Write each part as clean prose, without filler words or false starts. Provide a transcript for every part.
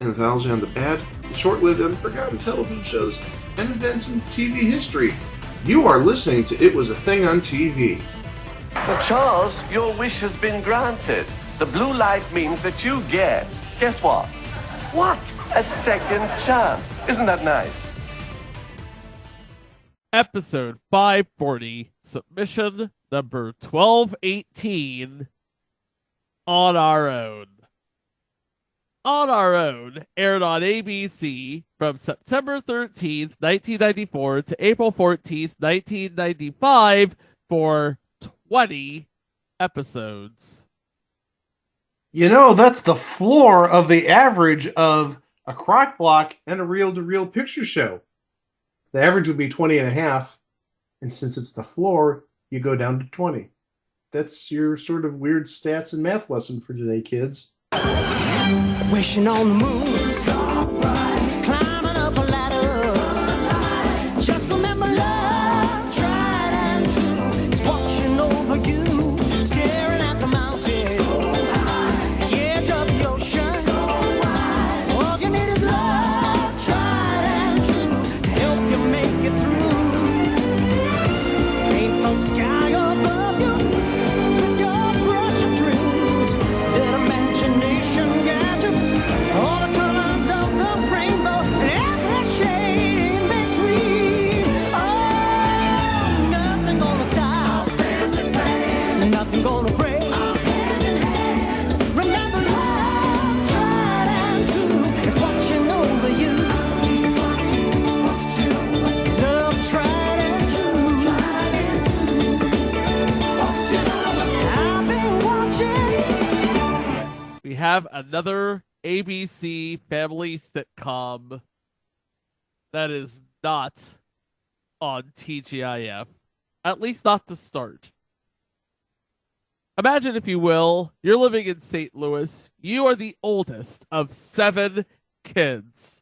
Anthology on the bad, short-lived, and forgotten television shows and events in TV history. You are listening to It Was a Thing on TV. So, Charles, your wish has been granted. The blue light means that you get, guess what? What? A second chance. Isn't that nice? Episode 540, submission number 1218, On Our Own. On Our Own aired on ABC from September 13th, 1994 to April 14th, 1995 for 20 episodes. You know, that's the floor of the average of a crock block and a reel-to-reel picture show. The average would be 20 and a half, and since it's the floor, you go down to 20. That's your sort of weird stats and math lesson for today, kids. Wishing on the moon, climbing up a ladder. Just remember love, tried and true. It's watching over you, staring at the mountain. The edge of the ocean. All you need is love, tried and true, to help you make it through. Paint the sky above you with your brush of dreams. Let imagination guide you. All the colors of the rainbow and every shade in between. Oh, nothing gonna stop, nothing gonna break. Remember love, tried and true, is watching over you. Love, tried and true. I've been watching. We have another ABC family sitcom that is not on TGIF, at least not to start. Imagine, if you will, you're living in St. Louis. You are the oldest of 7 kids.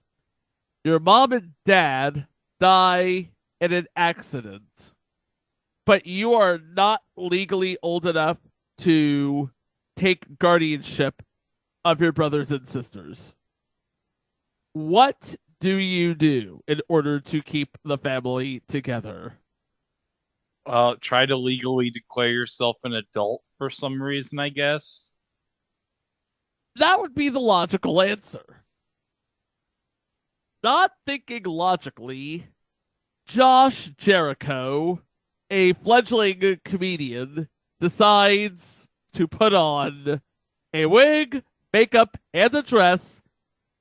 Your mom and dad die in an accident, but you are not legally old enough to take guardianship of your brothers and sisters. What do you do in order to keep the family together? Try to legally declare yourself an adult for some reason, I guess. That would be the logical answer. Not thinking logically, Josh Jericho, a fledgling comedian, decides to put on a wig, makeup, and a dress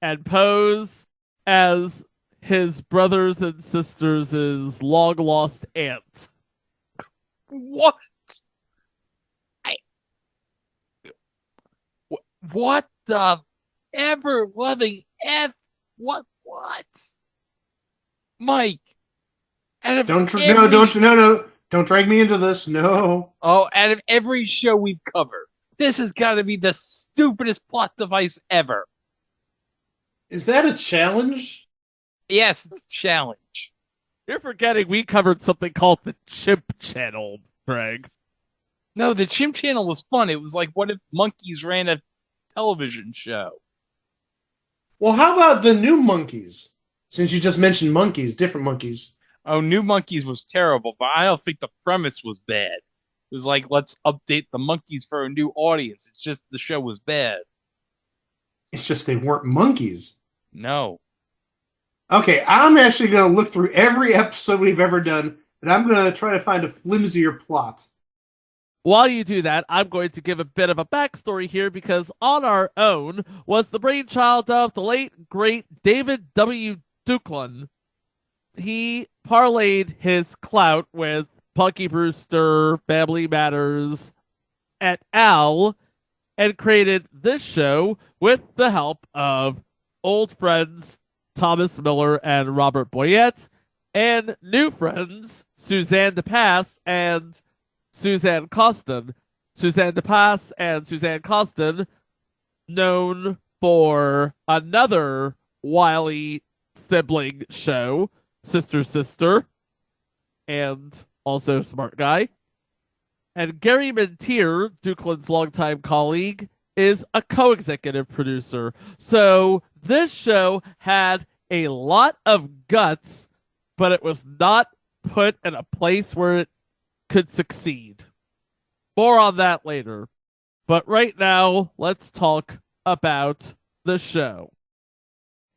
and pose as his brothers and sisters' long-lost aunt. What? What the ever loving F? What? Mike. Out of Don't drag me into this. No. out of every show we've covered, this has got to be the stupidest plot device ever. Is that a challenge? Yes, it's a challenge. You're forgetting we covered something called the Chimp Channel, Greg. No, the Chimp Channel was fun. It was like, what if monkeys ran a television show? Well, how about the new monkeys? Since you just mentioned monkeys, different monkeys. Oh, New Monkeys was terrible, but I don't think the premise was bad. It was like, let's update the monkeys for a new audience. It's just the show was bad. It's just they weren't monkeys. No. Okay, I'm actually going to look through every episode we've ever done, and I'm going to try to find a flimsier plot. While you do that, I'm going to give a bit of a backstory here, because On Our Own was the brainchild of the late, great David W. Duclin. He parlayed his clout with Punky Brewster, Family Matters, et al., and created this show with the help of old friends Thomas Miller and Robert Boyette, and new friends Suzanne DePass and Suzanne Costin. Suzanne DePass and Suzanne Costin, known for another wily sibling show, Sister Sister, and also Smart Guy. And Gary Mintier, Duclin's longtime colleague, is a co-executive producer. So This show had a lot of guts, but it was not put in a place where it could succeed. More on that later. But right now, let's talk about the show.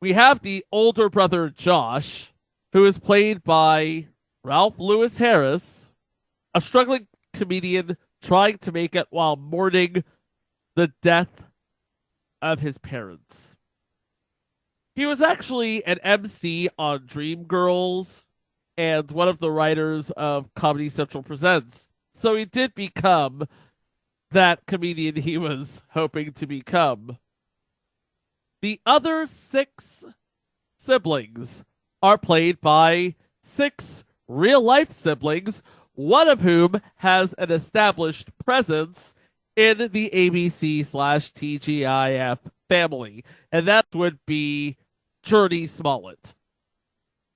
We have the older brother Josh, who is played by Ralph Lewis Harris, a struggling comedian trying to make it while mourning the death of his parents. He was actually an MC on Dreamgirls and one of the writers of Comedy Central Presents. So he did become that comedian he was hoping to become. The other 6 siblings are played by 6 real life siblings, one of whom has an established presence in the ABC/TGIF family, and that would be Jurnee Smollett.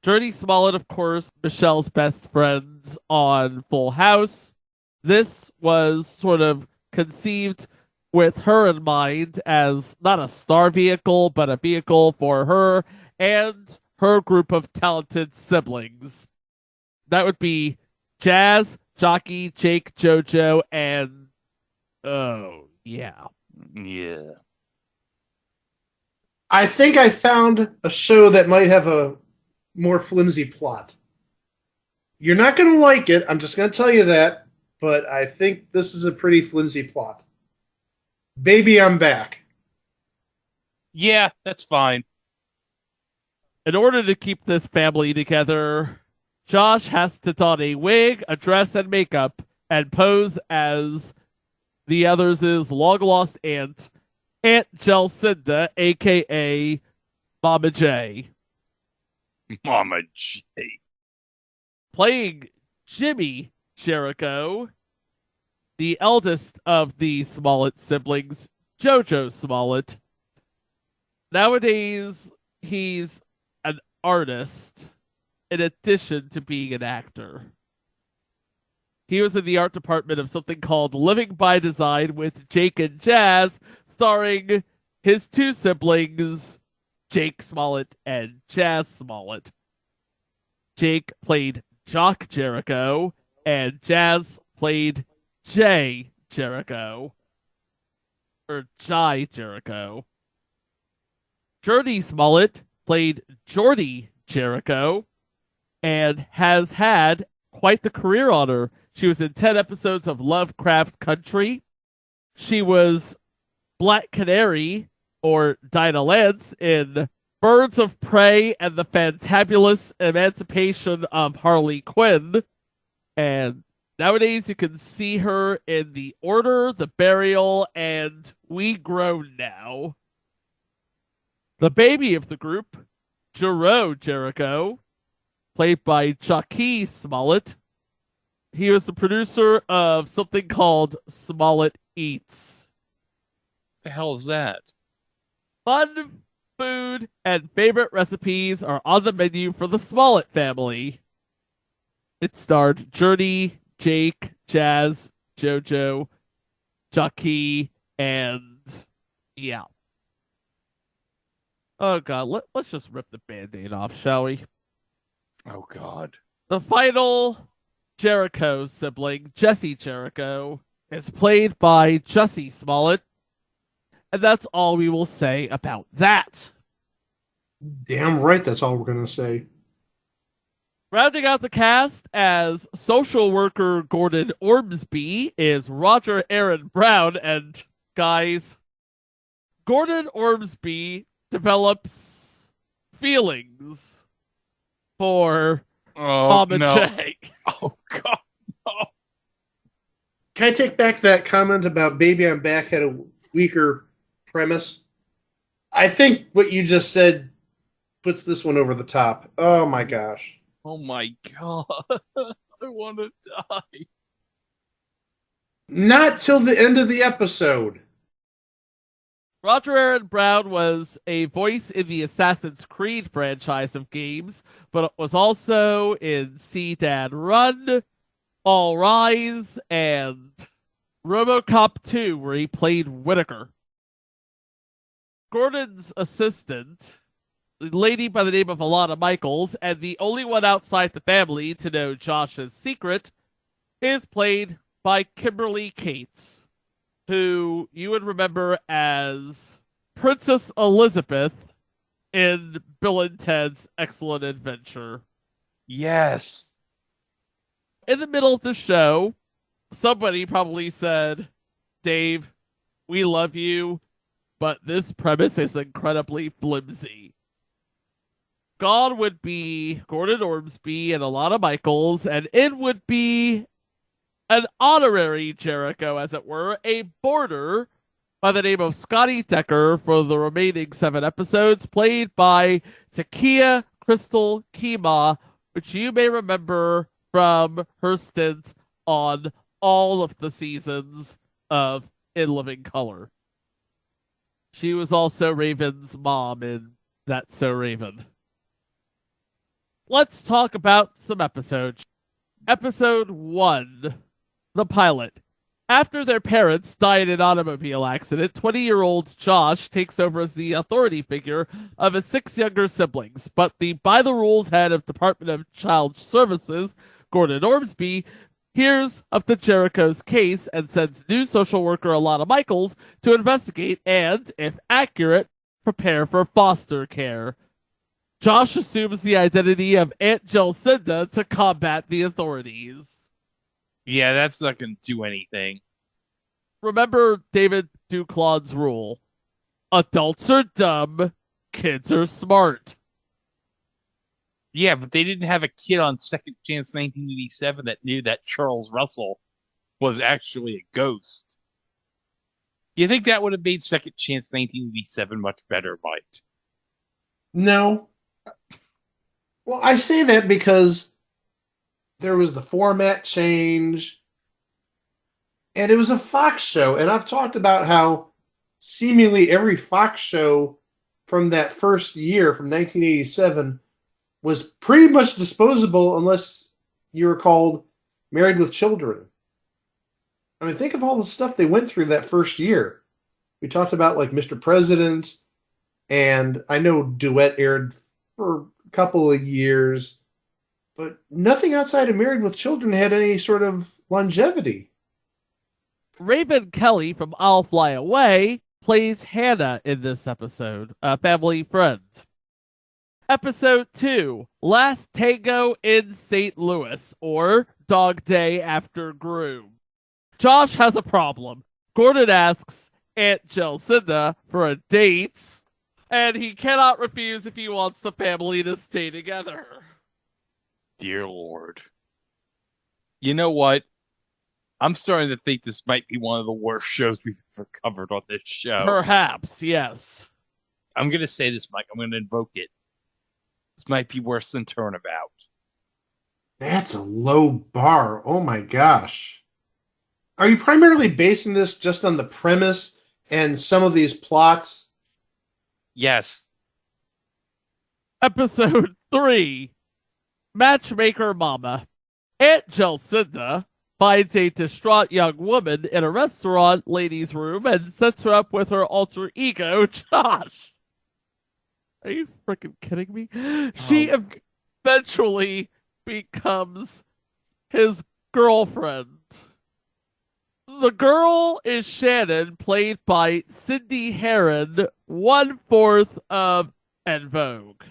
Jurnee Smollett, of course, Michelle's best friends on Full House. This was sort of conceived with her in mind as not a star vehicle, but a vehicle for her and her group of talented siblings. That would be Jazz, Jockey, Jake, JoJo, and oh, yeah. Yeah. I think I found a show that might have a more flimsy plot. You're not going to like it. I'm just going to tell you that. But I think this is a pretty flimsy plot. Baby, I'm back. Yeah, that's fine. In order to keep this family together, Josh has to don a wig, a dress, and makeup and pose as the others' long lost aunt, Aunt Jelcinda, aka Mama J. Mama J. Playing Jimmy Jericho, the eldest of the Smollett siblings, JoJo Smollett. Nowadays, he's an artist in addition to being an actor. He was in the art department of something called Living by Design with Jake and Jazz, starring his 2 siblings, Jake Smollett and Jazz Smollett. Jake played Jock Jericho, and Jazz played Jay Jericho. Or Jai Jericho. Jurnee Smollett played Jordy Jericho, and has had quite the career on her. She was in 10 episodes of Lovecraft Country. She was Black Canary, or Dinah Lance, in Birds of Prey and the Fantabulous Emancipation of Harley Quinn. And nowadays you can see her in The Order, The Burial, and We Grow Now. The baby of the group, Jero Jericho, played by Jockey Smollett. He was the producer of something called Smollett Eats. The hell is that? Fun food and favorite recipes are on the menu for the Smollett family. It starred Jurnee, Jake, Jazz, JoJo, Jockey, and yeah. Oh god, let's just rip the band-aid off, shall we? Oh God. The final Jericho sibling, Jesse Jericho, is played by Jussie Smollett. And that's all we will say about that. Damn right, that's all we're going to say. Rounding out the cast as social worker Gordon Ormsby is Roger Aaron Brown. And guys, Gordon Ormsby develops feelings for Mama J. Oh God. No. Can I take back that comment about Baby I'm Back had a weaker premise? I think what you just said puts this one over the top. Oh my gosh. Oh my God. I want to die. Not till the end of the episode. Roger Aaron Brown was a voice in the Assassin's Creed franchise of games, but was also in See Dad Run, All Rise, and RoboCop 2, where he played Whitaker. Gordon's assistant, a lady by the name of Alana Michaels, and the only one outside the family to know Josh's secret, is played by Kimberly Cates, who you would remember as Princess Elizabeth in Bill and Ted's Excellent Adventure. Yes. In the middle of the show, somebody probably said, Dave, we love you, but this premise is incredibly flimsy. Gone would be Gordon Ormsby and Alana Michaels, and in would be an honorary Jericho, as it were, a boarder by the name of Scotty Decker for the remaining 7 episodes, played by Takia Crystal Kima, which you may remember from her stint on all of the seasons of In Living Color. She was also Raven's mom in That's So Raven. Let's talk about some episodes. Episode 1, the pilot. After their parents die in an automobile accident, 20-year-old Josh takes over as the authority figure of his 6 younger siblings, but the by-the-rules head of Department of Child Services, Gordon Ormsby, hears of the Jericho's case and sends new social worker Alana Michaels to investigate and, if accurate, prepare for foster care. Josh assumes the identity of Aunt Jelcinda to combat the authorities. Yeah, that's not going to do anything. Remember David Duclon's rule. Adults are dumb, kids are smart. Yeah, but they didn't have a kid on Second Chance 1987 that knew that Charles Russell was actually a ghost. You think that would have made Second Chance 1987 much better, Mike? No. Well, I say that because there was the format change, and it was a Fox show. And I've talked about how seemingly every Fox show from that first year, from 1987, was pretty much disposable unless you were called Married with Children. I mean, think of all the stuff they went through that first year. We talked about like Mr. President, and I know Duet aired for a couple of years, but nothing outside of Married with Children had any sort of longevity. Raven Kelly from I'll Fly Away plays Hannah in this episode, a family friend. Episode 2, Last Tango in St. Louis, or Dog Day After Groom. Josh has a problem. Gordon asks Aunt Jelcinda for a date, and he cannot refuse if he wants the family to stay together. Dear Lord. You know what? I'm starting to think this might be one of the worst shows we've ever covered on this show. Perhaps, yes. I'm going to say this, Mike. I'm going to invoke it. This might be worse than Turnabout. That's a low bar. Oh my gosh. Are you primarily basing this just on the premise and some of these plots? Yes. Episode 3, Matchmaker Mama. Aunt Jelcinda finds a distraught young woman in a restaurant ladies' room and sets her up with her alter ego, Josh. Are you freaking kidding me? She eventually becomes his girlfriend. The girl is Shannon, played by Cindy Heron, 1/4 of En Vogue.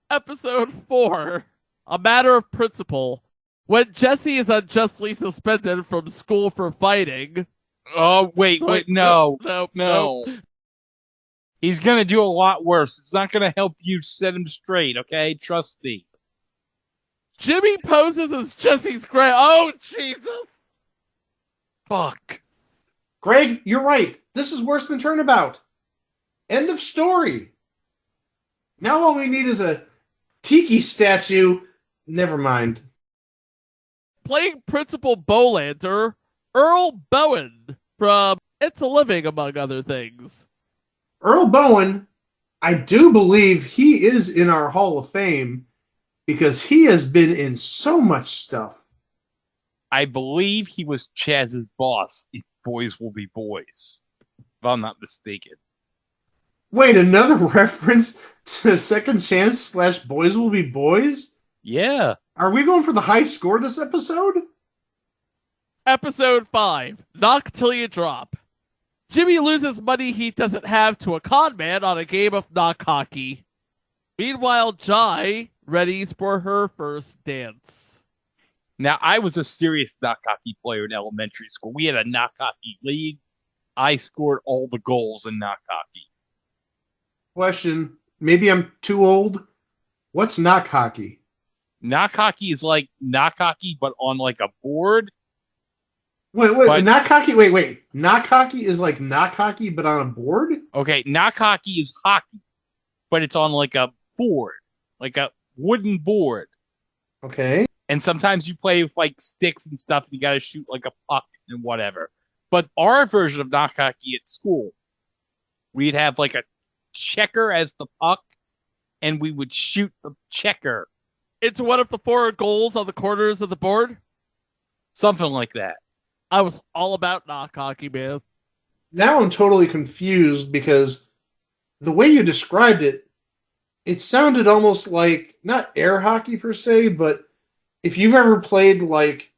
Episode 4, A Matter of Principle. When Jesse is unjustly suspended from school for fighting. Oh, wait, no. No. He's going to do a lot worse. It's not going to help you set him straight, okay? Trust me. Jimmy poses as Jesse's grand. Oh, Jesus. Fuck. Greg, you're right. This is worse than Turnabout. End of story. Now all we need is a tiki statue. Never mind. Playing Principal Bolander, Earl Bowen from It's a Living, among other things. Earl Bowen, I do believe he is in our Hall of Fame because he has been in so much stuff. I believe he was Chaz's boss in Boys Will Be Boys, if I'm not mistaken. Wait, another reference to Second Chance slash Boys Will Be Boys? Yeah. Are we going for the high score this episode? Episode 5, Knock Till You Drop. Jimmy loses money he doesn't have to a con man on a game of knock hockey. Meanwhile, Jai readies for her first dance. Now, I was a serious knock hockey player in elementary school. We had a knock hockey league. I scored all the goals in knock hockey. Question. Maybe I'm too old. What's knock hockey? Knock hockey is like knock hockey, but on like a board. Wait, But- knock hockey? Wait. Knock hockey is like knock hockey, but on a board? Okay, knock hockey is hockey, but it's on like a board, like a wooden board. Okay. And sometimes you play with like sticks and stuff, and you got to shoot like a puck and whatever. But our version of knock hockey at school, we'd have like a checker as the puck, and we would shoot the checker. It's one of the 4 goals on the corners of the board. Something like that. I was all about knock hockey, man. Now I'm totally confused because the way you described it, it sounded almost like not air hockey per se, but if you've ever played like,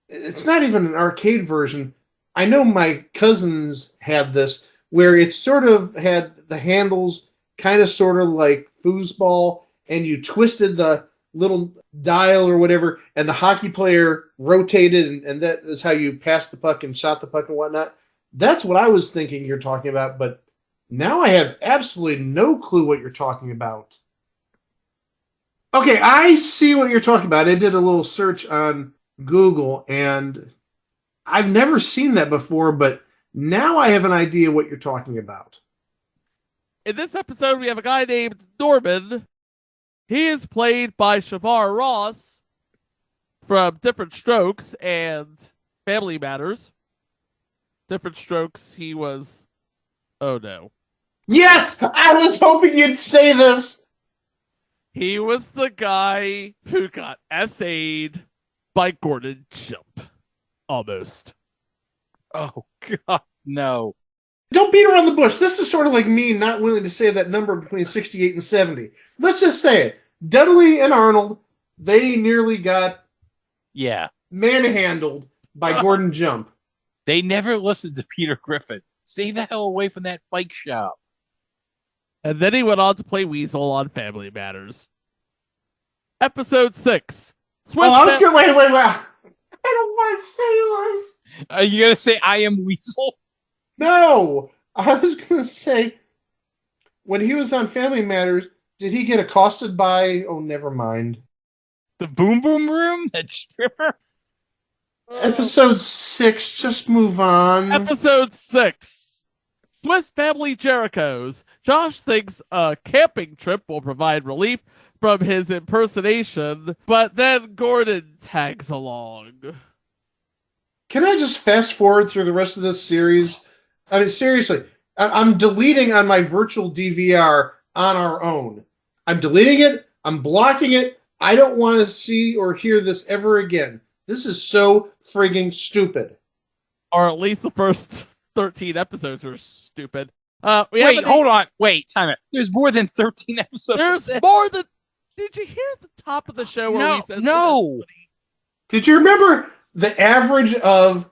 it's not even an arcade version. I know my cousins had this where it sort of had the handles kind of sort of like foosball, and you twisted the little dial or whatever, and the hockey player rotated, and that is how you passed the puck and shot the puck and whatnot. That's what I was thinking you're talking about, but now I have absolutely no clue what you're talking about. Okay, I see what you're talking about. I did a little search on Google, and I've never seen that before, but now I have an idea what you're talking about. In this episode, we have a guy named Norman. He is played by Shavar Ross from Different Strokes and Family Matters. Different Strokes, he was... Oh no. Yes! I was hoping you'd say this! He was the guy who got SA'd by Gordon Jump. Almost. Oh God, no. Don't beat around the bush. This is sort of like me not willing to say that number between 68 and 70. Let's just say it. Dudley and Arnold, they nearly got Yeah, manhandled by Gordon Jump. they never listened to Peter Griffin. Stay the hell away from that bike shop. And then he went on to play Weasel on Family Matters. Episode 6. Swiss Oh, I was Fa- going to wait. I don't want to say this. Are you gonna say I am Weasel? No, I was going to say, when he was on Family Matters, did he get accosted by, oh, never mind. The Boom Boom Room? That stripper? Episode 6, just move on. Episode 6. Swiss Family Jericho's. Josh thinks a camping trip will provide relief from his impersonation, but then Gordon tags along. Can I just fast forward through the rest of this series? I mean, seriously, I'm deleting on my virtual DVR on our own. I'm deleting it. I'm blocking it. I don't want to see or hear this ever again. This is so frigging stupid. Or at least the first 13 episodes are stupid. Wait, hold on. Wait, time it. There's more than 13 episodes. There's more than... Did you hear the top of the show where we said... No. Did you remember the average of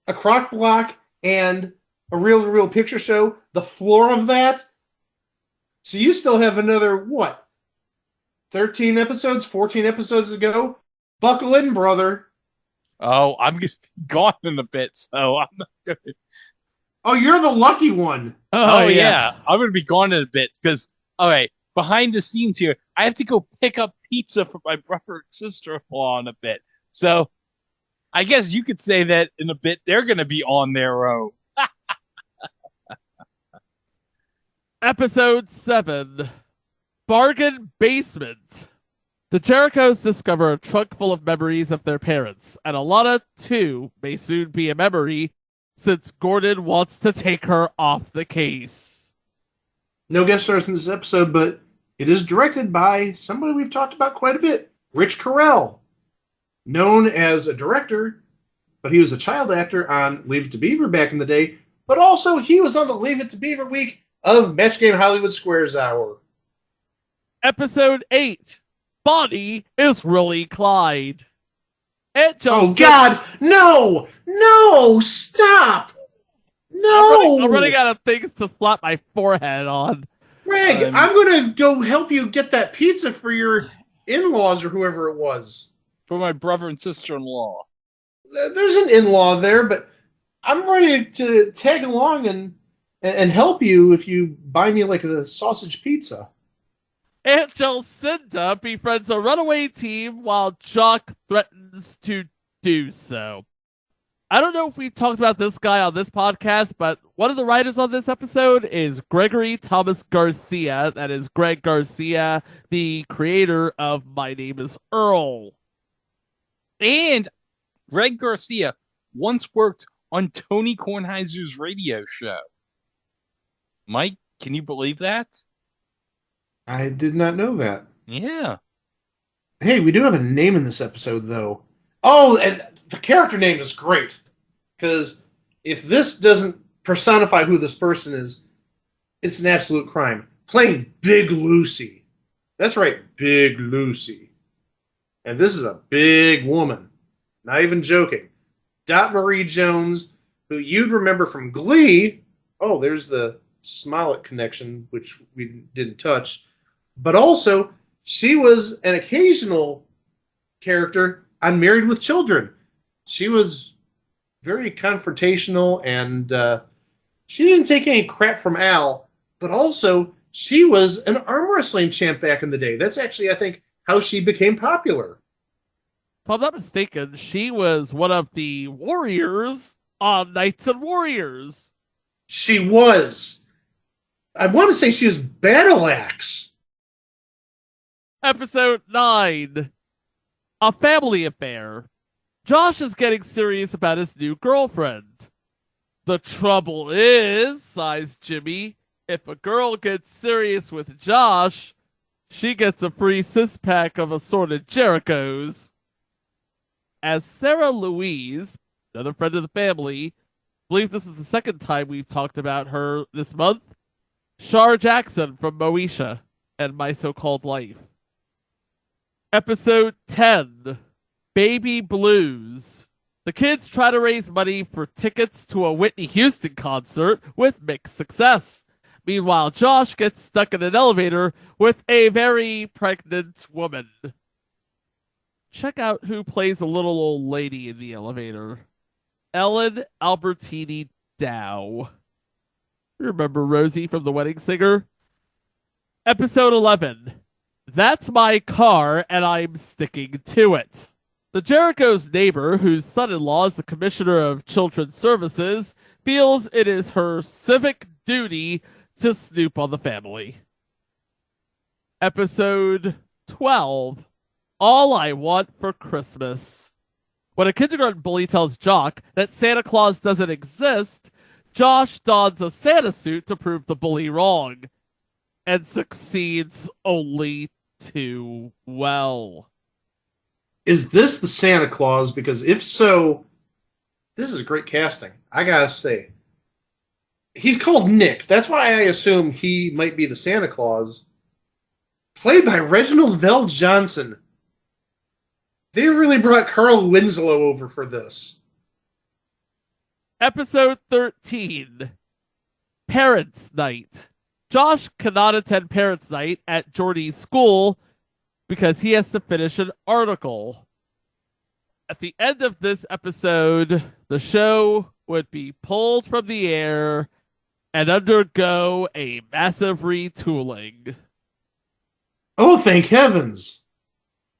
a crock block and a real picture show? The floor of that? So you still have another, what? 13 episodes, 14 episodes to go? Buckle in, brother. Oh, I'm gonna be gone in a bit, so I'm not gonna. Oh, you're the lucky one. Oh yeah, I'm gonna be gone in a bit because all right, behind the scenes here, I have to go pick up pizza for my brother and sister-in-law in a bit. So I guess you could say that in a bit they're gonna be on their own. Episode 7. Bargain Basement. The Jerichos discover a trunk full of memories of their parents, and Alana, too, may soon be a memory, since Gordon wants to take her off the case. No guest stars in this episode, but it is directed by somebody we've talked about quite a bit, Rich Carell. Known as a director, but he was a child actor on Leave It to Beaver back in the day, but also he was on the Leave It to Beaver week of Match Game Hollywood Squares Hour. Episode 8. Bonnie is really Clyde. Oh, God! No! No! Stop! I'm running No! out of things to slap my forehead on. Greg, I'm going to go help you get that pizza for your in-laws or whoever it was. For my brother and sister-in-law. There's an in-law there, but I'm ready to tag along and help you if you buy me like a sausage pizza. Aunt Jacinda befriends a runaway team while Jock threatens to do so. I don't know if we've talked about this guy on this podcast, but one of the writers on this episode is Gregory Thomas Garcia. That is Greg Garcia, the creator of My Name is Earl. And Greg Garcia once worked on Tony Kornheiser's radio show. Mike, can you believe that? I did not know that. Yeah. Hey, we do have a name in this episode, though. Oh, and the character name is great. Because if this doesn't personify who this person is, it's an absolute crime. Playing Big Lucy. That's right, Big Lucy. And this is a big woman. Not even joking. Dot Marie Jones, who you'd remember from Glee. Oh, there's the Smollett connection, which we didn't touch. But also, she was an occasional character on Married with Children. She was very confrontational, and she didn't take any crap from Al, but also she was an arm wrestling champ back in the day. That's actually, I think, how she became popular. If I'm not mistaken, she was one of the warriors on Knights and Warriors. She was. I want to say she was Battle Axe. Episode 9. A family affair. Josh is getting serious about his new girlfriend. The trouble is, sighs Jimmy, if a girl gets serious with Josh, she gets a free six-pack of assorted Jerichos. As Sarah Louise, another friend of the family, believe this is the second time we've talked about her this month, Shar Jackson from Moesha and My So-Called Life. Episode 10. Baby Blues. The kids try to raise money for tickets to a Whitney Houston concert with mixed success. Meanwhile, Josh gets stuck in an elevator with a very pregnant woman. Check out who plays a little old lady in the elevator. Ellen Albertini Dow. Remember Rosie from The Wedding Singer? Episode 11. That's my car, and I'm sticking to it. The Jericho's neighbor, whose son-in-law is the Commissioner of Children's Services, feels it is her civic duty to snoop on the family. Episode 12. All I Want for Christmas. When a kindergarten bully tells Jock that Santa Claus doesn't exist, Josh dons a Santa suit to prove the bully wrong, and succeeds only too well. Is this the Santa Claus? Because if so, this is great casting. I gotta say. He's called Nick. That's why I assume he might be the Santa Claus. Played by Reginald Vell Johnson. They really brought Carl Winslow over for this. Episode 13. Parents' Night. Josh cannot attend Parents' Night at Jordy's school because he has to finish an article. At the end of this episode, the show would be pulled from the air and undergo a massive retooling. Oh, thank heavens.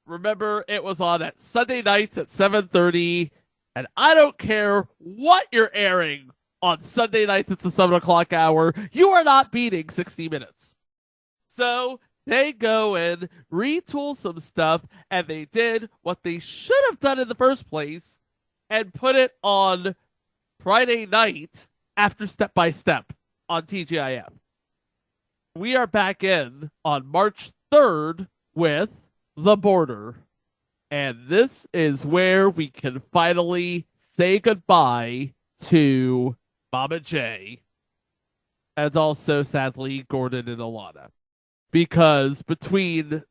Remember, it was on at Sunday nights at 7:30, and I don't care what you're airing on Sunday nights at the 7 o'clock hour, you are not beating 60 minutes. So they go and retool some stuff, and they did what they should have done in the first place and put it on Friday night after Step by Step on TGIF. We are back in on March 3rd with The Border. And this is where we can finally say goodbye to Mama J. and also, sadly, Gordon and Alana. Because between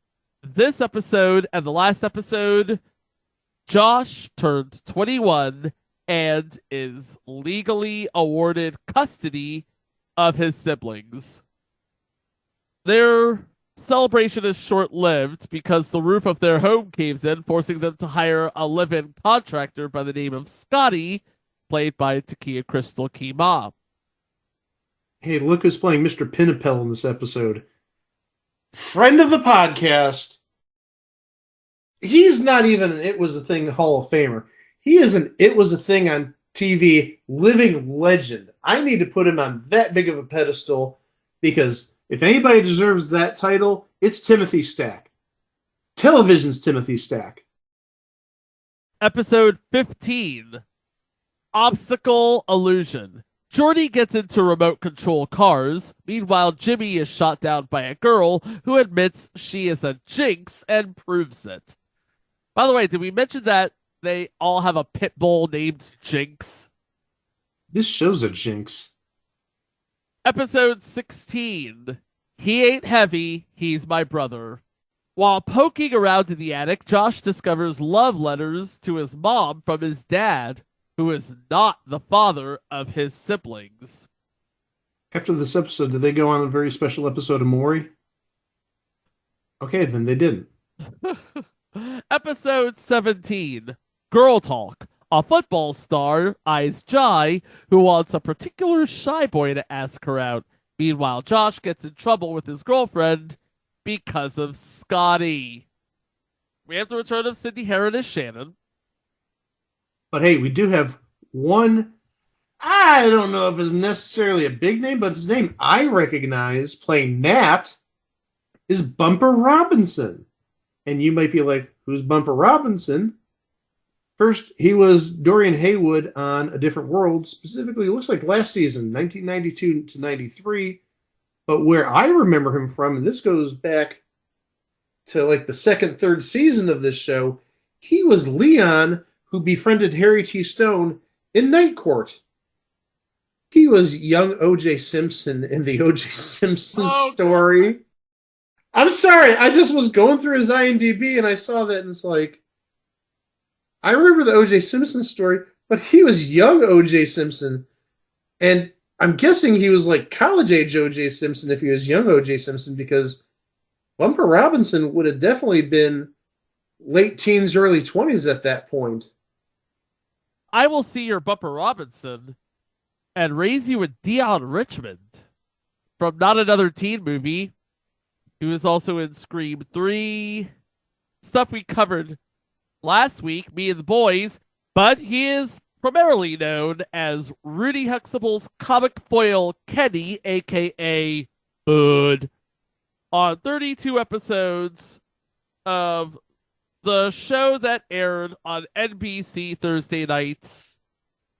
this episode and the last episode, Josh turned 21 and is legally awarded custody of his siblings. Their celebration is short-lived because the roof of their home caves in, forcing them to hire a live-in contractor by the name of Scotty, played by Takia Crystal Kima. Hey, look who's playing Mr. Pinnapel in this episode. Friend of the podcast. He's not even an It Was a Thing Hall of Famer. He is an It Was a Thing on TV living legend. I need to put him on that big of a pedestal because if anybody deserves that title, it's Timothy Stack. Television's Timothy Stack. Episode 15, Obstacle Illusion. Jordy gets into remote control cars. Meanwhile, Jimmy is shot down by a girl who admits she is a jinx and proves it. By the way, did we mention that they all have a pit bull named Jinx? This show's a jinx. Episode 16, He Ain't Heavy, He's My Brother. While poking around in the attic, Josh discovers love letters to his mom from his dad, who is not the father of his siblings. After this episode, did they go on a very special episode of Maury? Okay, then they didn't. Episode 17, Girl Talk. A football star eyes Jai, who wants a particular shy boy to ask her out. Meanwhile, Josh gets in trouble with his girlfriend because of Scotty. We have the return of Sydney Herron as Shannon. But hey, we do have one. I don't know if it's necessarily a big name, but his name I recognize playing Nat is Bumper Robinson. And you might be like, who's Bumper Robinson? First, he was Dorian Haywood on A Different World, specifically, it looks like last season, 1992 to 93. But where I remember him from, and this goes back to like the second, third season of this show, he was Leon, who befriended Harry T. Stone in Night Court. He was young O.J. Simpson in the O.J. Simpson story. I'm sorry, I just was going through his IMDb and I saw that and it's like, I remember the O.J. Simpson story, but he was young O.J. Simpson. And I'm guessing he was like college age O.J. Simpson if he was young O.J. Simpson because Bumper Robinson would have definitely been late teens, early 20s at that point. I will see your Bumper Robinson and raise you a Dion Richmond from Not Another Teen Movie. He was also in Scream 3, stuff we covered last week, me and the boys, but he is primarily known as Rudy Huxtable's comic foil Kenny, aka Bud, on 32 episodes of the show that aired on NBC Thursday nights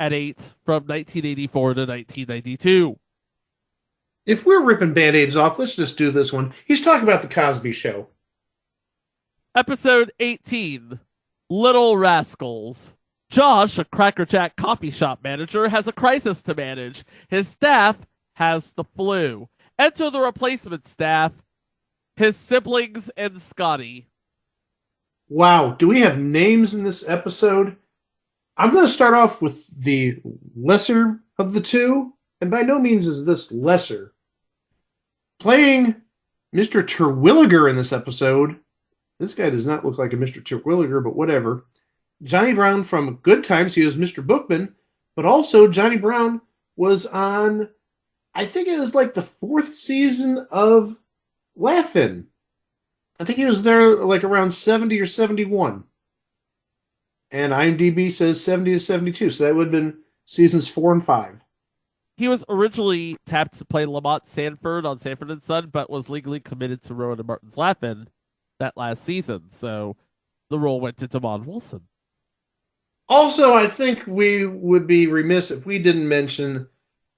at 8 from 1984 to 1992. If we're ripping Band-Aids off, let's just do this one. He's talking about The Cosby Show. Episode 18, Little Rascals. Josh, a Cracker Jack coffee shop manager, has a crisis to manage. His staff has the flu. Enter the replacement staff, his siblings and Scotty. Wow, do we have names in this episode? I'm going to start off with the lesser of the two, and by no means is this lesser. Playing Mr. Terwilliger in this episode, this guy does not look like a Mr. Terwilliger, but whatever. Johnny Brown from Good Times, he was Mr. Bookman, but also Johnny Brown was on, I think it was like the 4th season of Laugh-In. I think he was there like around 70 or 71. And IMDb says 70 to 72, so that would have been seasons 4 and 5. He was originally tapped to play Lamont Sanford on Sanford and Son, but was legally committed to Rowan and Martin's Laugh-In that last season, so the role went to Damon Wilson. Also, I think we would be remiss if we didn't mention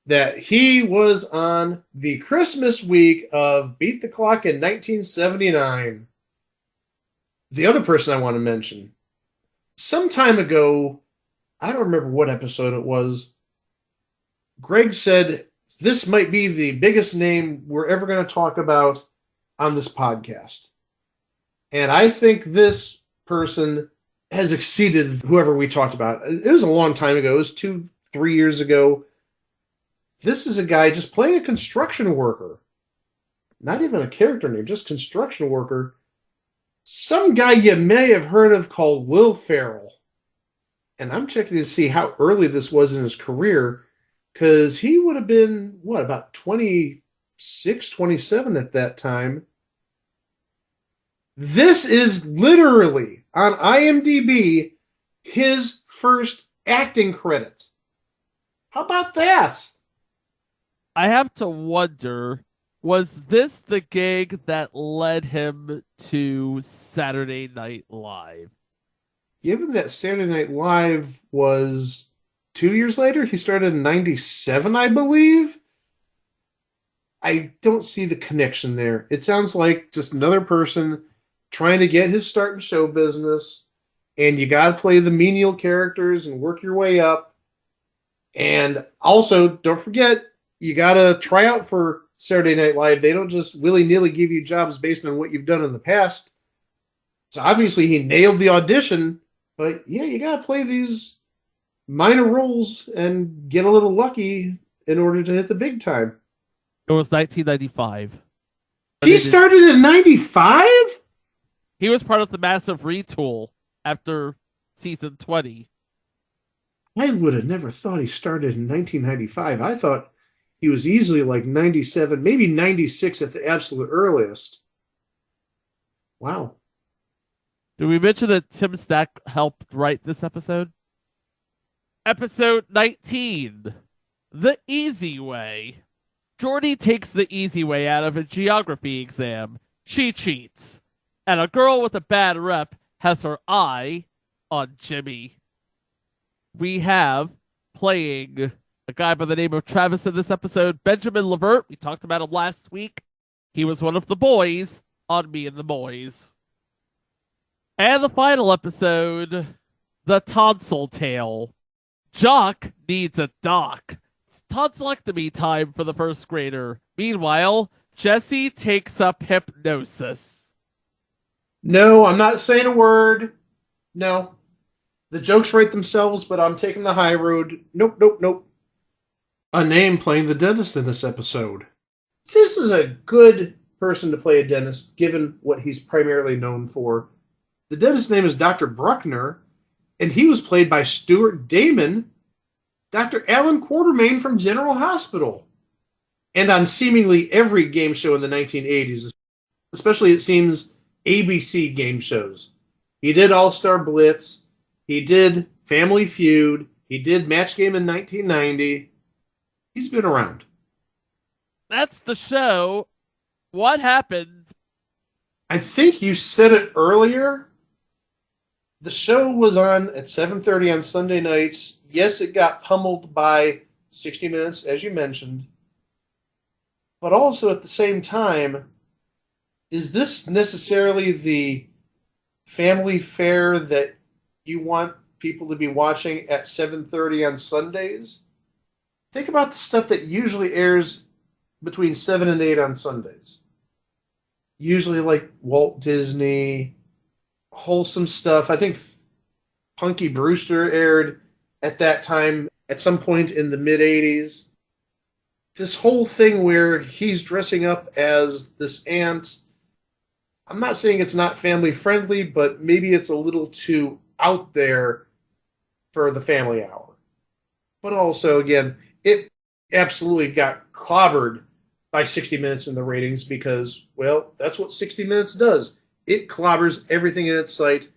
that he was on the Christmas week of Beat the Clock in 1979. The other person I want to mention, some time ago, I don't remember what episode it was, Greg said this might be the biggest name we're ever going to talk about on this podcast. And I think this person has exceeded whoever we talked about. It was a long time ago. It was 2, 3 years ago. This is a guy just playing a construction worker. Not even a character name, just construction worker. Some guy you may have heard of called Will Ferrell. And I'm checking to see how early this was in his career, because he would have been, what, about 26, 27 at that time. This is literally, on IMDb, his first acting credit. How about that? I have to wonder, was this the gig that led him to Saturday Night Live? Given that Saturday Night Live was 2 years later, he started in 97, I believe. I don't see the connection there. It sounds like just another person trying to get his start in show business, and you got to play the menial characters and work your way up. And also, don't forget, you got to try out for Saturday Night Live. They don't just willy-nilly give you jobs based on what you've done in the past. So obviously he nailed the audition, but yeah, you got to play these minor roles and get a little lucky in order to hit the big time. It was 1995. He started in 95? He was part of the massive retool after season 20. I would have never thought he started in 1995. I thought he was easily like 97, maybe 96 at the absolute earliest. Wow. Did we mention that Tim Stack helped write this episode? Episode 19, The Easy Way. Jordy takes the easy way out of a geography exam. She cheats. And a girl with a bad rep has her eye on Jimmy. We have playing a guy by the name of Travis in this episode, Benjamin Levert. We talked about him last week. He was one of the boys on Me and the Boys. And the final episode, The Tonsil Tale. Jock needs a doc. It's tonsillectomy time for the first grader. Meanwhile, Jesse takes up hypnosis. No, I'm not saying a word. No. The jokes write themselves, but I'm taking the high road. Nope, nope, nope. A name playing the dentist in this episode. This is a good person to play a dentist, given what he's primarily known for. The dentist's name is Dr. Bruckner, and he was played by Stuart Damon, Dr. Alan Quartermain from General Hospital, and on seemingly every game show in the 1980s, especially, it seems, ABC game shows. He did All-Star Blitz, he did Family Feud, he did Match Game in 1990. He's been around. That's the show. What happened? I think you said it earlier. The show was on at 7:30 on Sunday nights. Yes, it got pummeled by 60 Minutes, as you mentioned. But also at the same time, is this necessarily the family fare that you want people to be watching at 7:30 on Sundays? Think about the stuff that usually airs between 7 and 8 on Sundays. Usually like Walt Disney, wholesome stuff. I think Punky Brewster aired at that time at some point in the mid-80s. This whole thing where he's dressing up as this aunt, I'm not saying it's not family friendly, but maybe it's a little too out there for the family hour. But also, again, it absolutely got clobbered by 60 Minutes in the ratings because, well, that's what 60 Minutes does. It clobbers everything in its sight,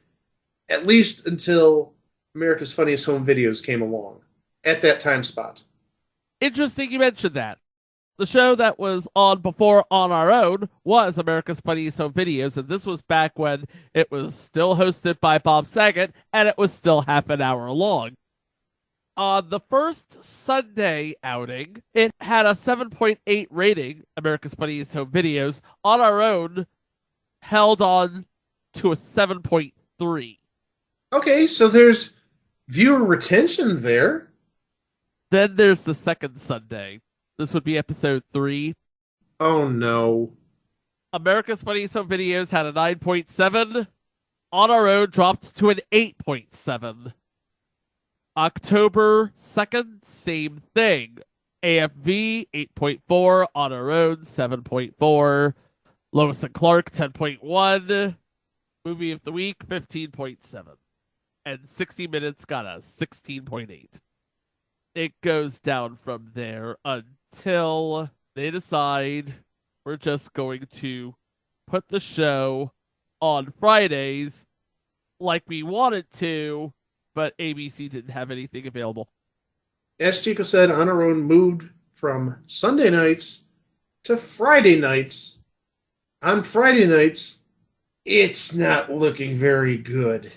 at least until America's Funniest Home Videos came along at that time spot. Interesting you mentioned that. The show that was on before On Our Own was America's Funniest Home Videos, and this was back when it was still hosted by Bob Saget, and it was still half an hour long. On the first Sunday outing, it had a 7.8 rating, America's Funniest Home Videos. On Our Own held on to a 7.3. Okay, so there's viewer retention there. Then there's the second Sunday. This would be episode 3. Oh no. America's Funniest Home Videos had a 9.7. On Our Own dropped to an 8.7. October 2nd, same thing. AFV 8.4, On Our Own 7.4, Lois and Clark 10.1, Movie of the Week 15.7, and 60 Minutes got a 16.8. It goes down from there until they decide we're just going to put the show on Fridays like we wanted to, but ABC didn't have anything available. As Chico said, On Our Own moved from Sunday nights to Friday nights. On Friday nights, it's not looking very good.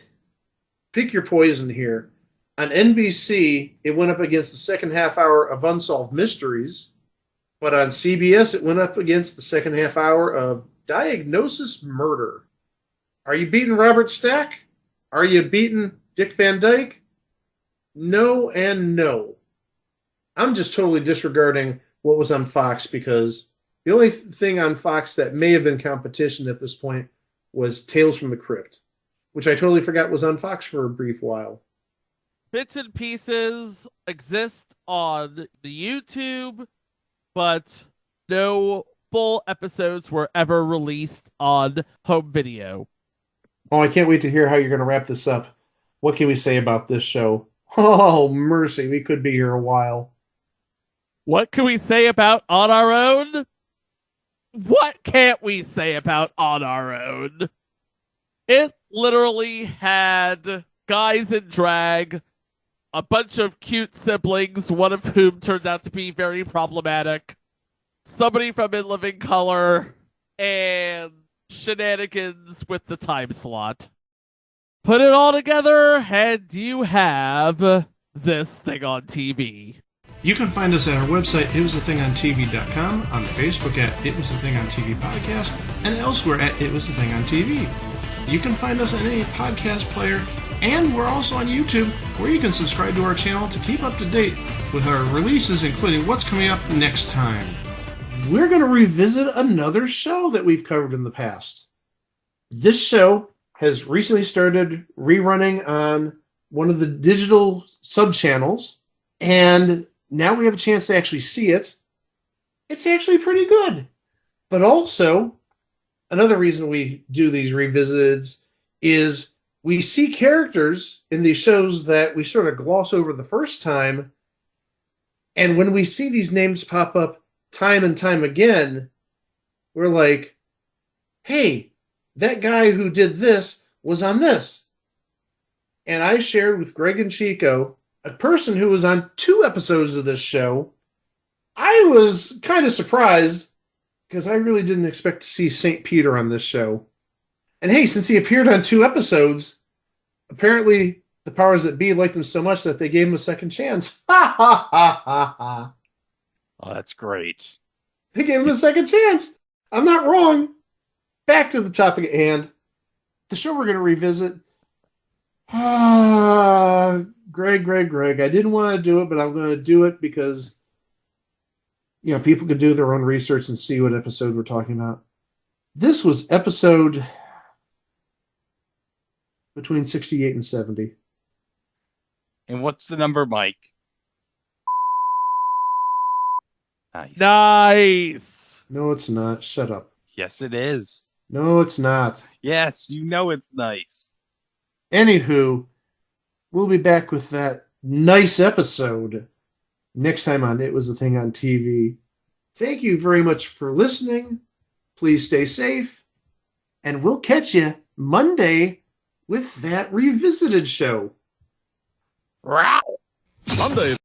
Pick your poison here. On NBC, it went up against the second half hour of Unsolved Mysteries, but on CBS, it went up against the second half hour of Diagnosis Murder. Are you beating Robert Stack? Are you beating Dick Van Dyke? No and no. I'm just totally disregarding what was on Fox because the only thing on Fox that may have been competition at this point was Tales from the Crypt, which I totally forgot was on Fox for a brief while. Bits and pieces exist on the YouTube, but no full episodes were ever released on home video. Oh, I can't wait to hear how you're going to wrap this up. What can we say about this show? Oh, mercy, we could be here a while. What can we say about On Our Own? What can't we say about On Our Own? It literally had guys in drag, a bunch of cute siblings, one of whom turned out to be very problematic, somebody from In Living Color, and shenanigans with the time slot. Put it all together, and you have this thing on TV. You can find us at our website, itwasthathingontv.com, on Facebook at It Was a Thing on TV Podcast, and elsewhere at It Was a Thing on TV. You can find us on any podcast player, and we're also on YouTube, where you can subscribe to our channel to keep up to date with our releases, including what's coming up next time. We're going to revisit another show that we've covered in the past. This show has recently started rerunning on one of the digital sub-channels, and now we have a chance to actually see it. It's actually pretty good. But also, another reason we do these revisits is we see characters in these shows that we sort of gloss over the first time. And when we see these names pop up time and time again, we're like, hey, that guy who did this was on this. And I shared with Greg and Chico, a person who was on 2 episodes of this show. I was kind of surprised because I really didn't expect to see St. Peter on this show. And hey, since he appeared on 2 episodes, apparently the powers that be liked him so much that they gave him a second chance. Ha ha ha ha ha. Oh, that's great. They gave him a second chance. I'm not wrong. Back to the topic at hand. The show we're going to revisit. Greg. I didn't want to do it, but I'm going to do it because, you know, people can do their own research and see what episode we're talking about. This was episode between 68 and 70. And what's the number, Mike? Nice. Nice! No, it's not. Shut up. Yes, it is. No, it's not. Yes, you know it's nice. Anywho, we'll be back with that nice episode next time on It Was a Thing on TV. Thank you very much for listening. Please stay safe. And we'll catch you Monday with that revisited show. Wow. Sunday.